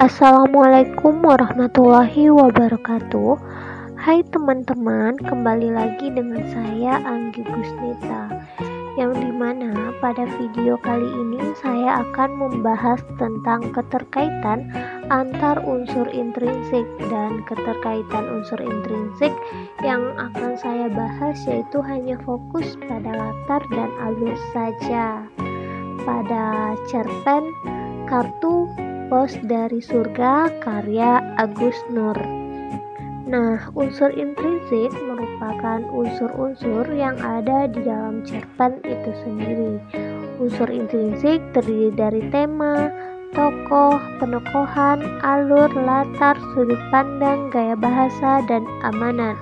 Assalamualaikum warahmatullahi wabarakatuh. Hai teman-teman, kembali lagi dengan saya Anggi Gusnita, yang dimana pada video kali ini saya akan membahas tentang keterkaitan antar unsur intrinsik. Dan keterkaitan unsur intrinsik yang akan saya bahas yaitu hanya fokus pada latar dan alur saja. Pada cerpen Kartu Pos dari Surga karya Agus Nur. Nah, unsur intrinsik merupakan unsur-unsur yang ada di dalam cerpen itu sendiri. Unsur intrinsik terdiri dari tema, tokoh, penokohan, alur, latar, sudut pandang, gaya bahasa, dan amanat.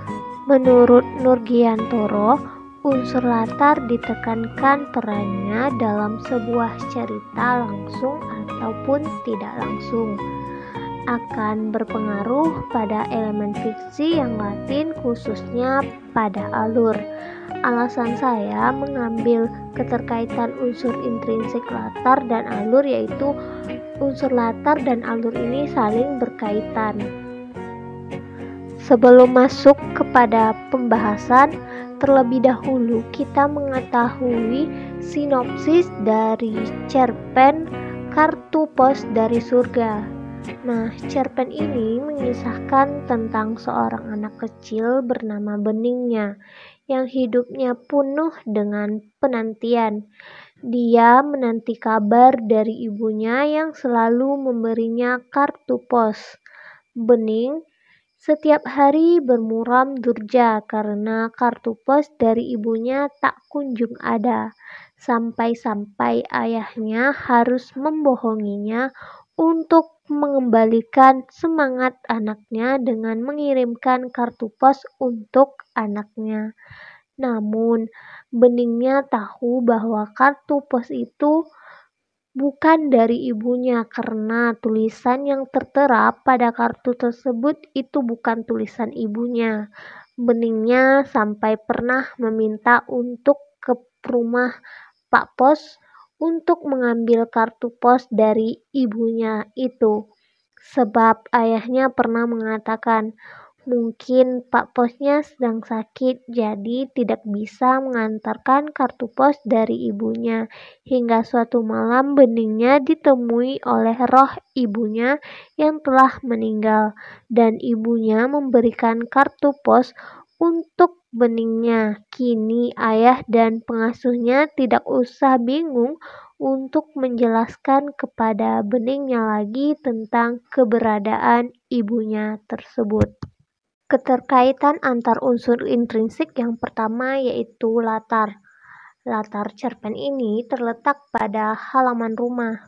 Menurut Nurgiantoro, unsur latar ditekankan perannya dalam sebuah cerita langsung ataupun tidak langsung akan berpengaruh pada elemen fiksi yang latin, khususnya pada alur. Alasan saya mengambil keterkaitan unsur intrinsik latar dan alur yaitu unsur latar dan alur ini saling berkaitan. Sebelum masuk kepada pembahasan, terlebih dahulu kita mengetahui sinopsis dari cerpen Kartu Pos dari Surga. Nah, cerpen ini mengisahkan tentang seorang anak kecil bernama Beningnya yang hidupnya penuh dengan penantian. Dia menanti kabar dari ibunya yang selalu memberinya kartu pos. Bening setiap hari bermuram durja karena kartu pos dari ibunya tak kunjung ada. Sampai-sampai ayahnya harus membohonginya untuk mengembalikan semangat anaknya dengan mengirimkan kartu pos untuk anaknya. Namun, Beningnya tahu bahwa kartu pos itu bukan dari ibunya karena tulisan yang tertera pada kartu tersebut itu bukan tulisan ibunya. Beningnya sampai pernah meminta untuk ke rumah Pak Pos untuk mengambil kartu pos dari ibunya itu. Sebab ayahnya pernah mengatakan, mungkin Pak Posnya sedang sakit, jadi tidak bisa mengantarkan kartu pos dari ibunya. Hingga suatu malam Beningnya ditemui oleh roh ibunya yang telah meninggal, dan ibunya memberikan kartu pos untuk Beningnya. Kini ayah dan pengasuhnya tidak usah bingung untuk menjelaskan kepada Beningnya lagi tentang keberadaan ibunya tersebut. Keterkaitan antar unsur intrinsik yang pertama yaitu latar. Latar cerpen ini terletak pada halaman rumah,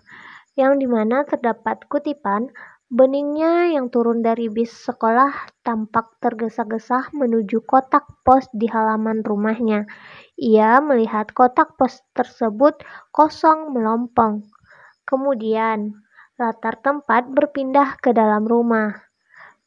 yang dimana terdapat kutipan, Beningnya yang turun dari bis sekolah tampak tergesa-gesa menuju kotak pos di halaman rumahnya. Ia melihat kotak pos tersebut kosong melompong. Kemudian, latar tempat berpindah ke dalam rumah.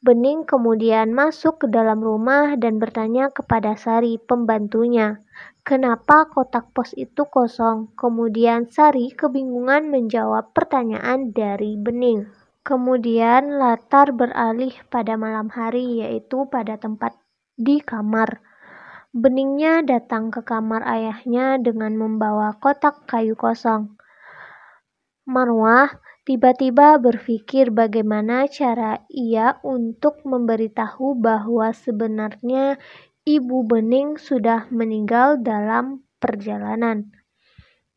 Bening kemudian masuk ke dalam rumah dan bertanya kepada Sari, pembantunya, kenapa kotak pos itu kosong? Kemudian Sari kebingungan menjawab pertanyaan dari Bening. Kemudian latar beralih pada malam hari, yaitu pada tempat di kamar. Beningnya datang ke kamar ayahnya dengan membawa kotak kayu kosong. Marwah tiba-tiba berpikir bagaimana cara ia untuk memberitahu bahwa sebenarnya ibu Bening sudah meninggal dalam perjalanan.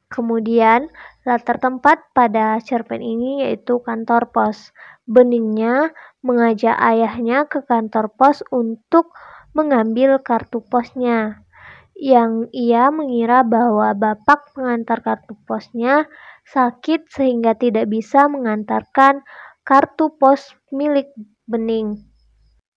Kemudian, latar tempat pada cerpen ini yaitu kantor pos. Beningnya mengajak ayahnya ke kantor pos untuk mengambil kartu posnya, yang ia mengira bahwa bapak pengantar kartu posnya sakit sehingga tidak bisa mengantarkan kartu pos milik Bening.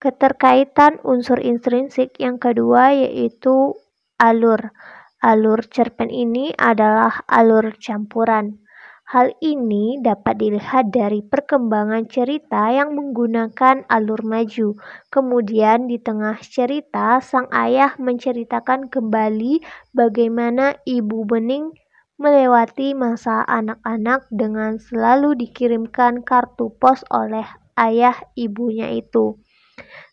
Keterkaitan unsur intrinsik yang kedua yaitu alur. Alur cerpen ini adalah alur campuran. Hal ini dapat dilihat dari perkembangan cerita yang menggunakan alur maju. Kemudian di tengah cerita, sang ayah menceritakan kembali bagaimana ibu Bening melewati masa anak-anak dengan selalu dikirimkan kartu pos oleh ayah ibunya itu.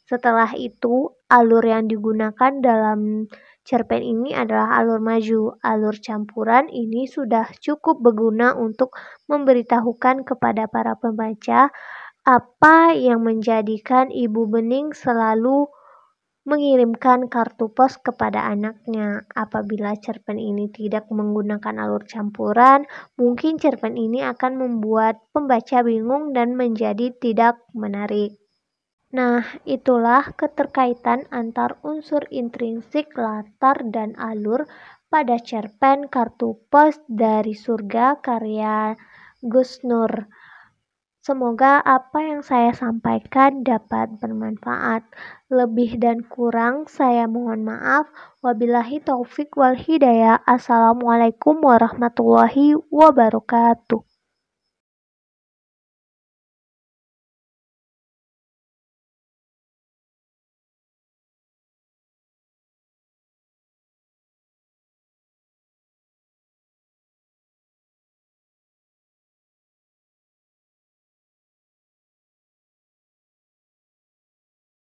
Setelah itu, alur yang digunakan dalam cerpen ini adalah alur maju. Alur campuran ini sudah cukup berguna untuk memberitahukan kepada para pembaca apa yang menjadikan Ibu Bening selalu mengirimkan kartu pos kepada anaknya. Apabila cerpen ini tidak menggunakan alur campuran, mungkin cerpen ini akan membuat pembaca bingung dan menjadi tidak menarik. Nah, itulah keterkaitan antar unsur intrinsik, latar, dan alur pada cerpen Kartu Pos dari Surga karya Gus Nur. Semoga apa yang saya sampaikan dapat bermanfaat. Lebih dan kurang saya mohon maaf. Wabillahi taufik wal hidayah. Assalamualaikum warahmatullahi wabarakatuh.